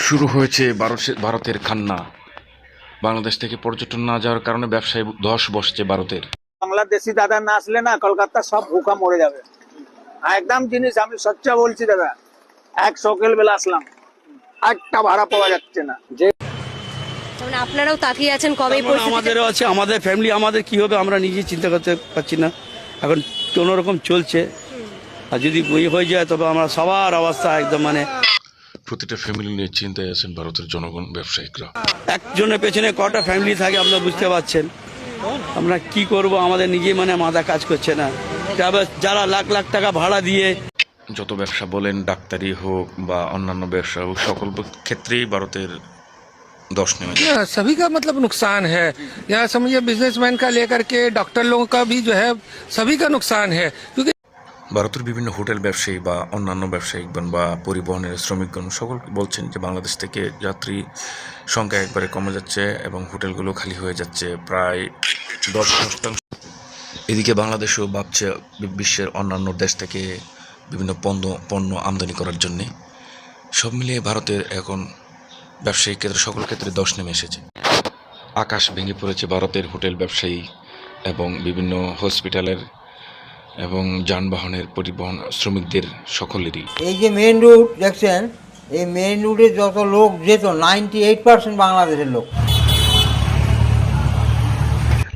শুরু হয়েছে ভারতের খান্না। বাংলাদেশ থেকে পর্যটন না যাওয়ার কারণে ব্যবসায় ধস বসছে ভারতের। বাংলাদেশি দাদা না আসলে না কলকাতা সব ভুকা মরে যাবে একদম। জিনিস আমি সচ্চা বলছি দাদা, এক সকাল বেলা আসলাম, একটা ভাড়া পাওয়া যাচ্ছে না। যে মানে আপনারাও তাকিয়ে আছেন কবে এই পরিস্থিতি? আমাদেরও আছে, আমাদের ফ্যামিলি, আমাদের কি হবে আমরা নিজে চিন্তা করতে পারছি না। এখন কোনো রকম চলছে, আর যদি বই হয়ে যায় তবে আমরা সবার অবস্থা একদম মানে প্রতিটা ফ্যামিলি নিয়ে চিন্তায় আছেন ভারতের জনগণ, ব্যবসায়িকরা। একজনের পেছনে কটা ফ্যামিলি থাকে আপনারা বুঝতে পারছেন। আমরা কি করব, আমাদের নিজে মানে মাথা কাজ করছে না। যারা লাখ লাখ টাকা ভাড়া দিয়ে যত ব্যবসা বলেন, ডাক্তারি হোক বা অন্যান্য ব্যবসা হোক, সকল ক্ষেত্রেই ভারতের दौश नहीं है। सभी का मतलब नुकसान है। यहाँ समझिए बिजनेसमैन का लेकर के डॉक्टर लोगों का भी जो है सभी का नुकसान है, क्योंकि ভারতের বিভিন্ন হোটেল ব্যবসায়ী বা অন্যান্য ব্যবসায়িকগণ বা পরিবহনের শ্রমিকগণ সকল বলছেন যে বাংলাদেশ থেকে যাত্রী সংখ্যা একবারে কমে যাচ্ছে এবং হোটেলগুলো খালি হয়ে যাচ্ছে প্রায় 10%। এদিকে বাংলাদেশও ভাবছে বিশ্বের অন্যান্য দেশ থেকে বিভিন্ন পণ্য আমদানি করার জন্যে। সব মিলিয়ে ভারতের এখন ব্যবসায়িক ক্ষেত্রে সকল ক্ষেত্রে ধস নেমে এসেছে। আকাশ ভেঙে পড়েছে ভারতের হোটেল ব্যবসায়ী এবং বিভিন্ন হসপিটালের এবং যানবাহনের পরিবহন শ্রমিকদের সকলেরই। এই যে মেন রুট দেখছেন, এই মেন রুটে যত লোক যেত 98% বাংলাদেশের লোক।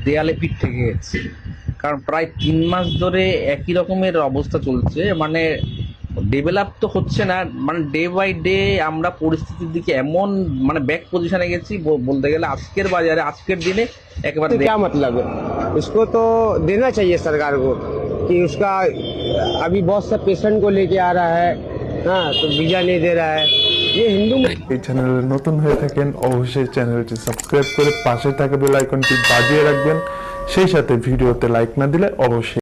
দেয়ালে পিঠ থেকে গেছে, কারণ প্রায় 3 মাস ধরে একই রকমের অবস্থা চলছে। মানে ডেভেলপ তো হচ্ছে না, মানে ডে বাই ডে আমরা পরিস্থিতির দিকে এমন মানে ব্যাক পজিশনে গেছি বলতে গেলে। আজকের বাজারে আজকের দিনে একেবারে क्या मतलब है, इसको तो देना चाहिए सरकार को कि उसका अभी बहुत सा पेशेंट को लेके आ रहा है, हाँ तो वीजा नहीं दे रहा है। ये हिंदू এই চ্যানেলে নতুন হয়ে থাকেন অবশ্যই চ্যানেলটি সাবস্ক্রাইব করে পাশে থাকা বেল আইকনটি বাজিয়ে রাখবেন। সেই সাথে ভিডিওতে লাইক না দিলে অবশ্যই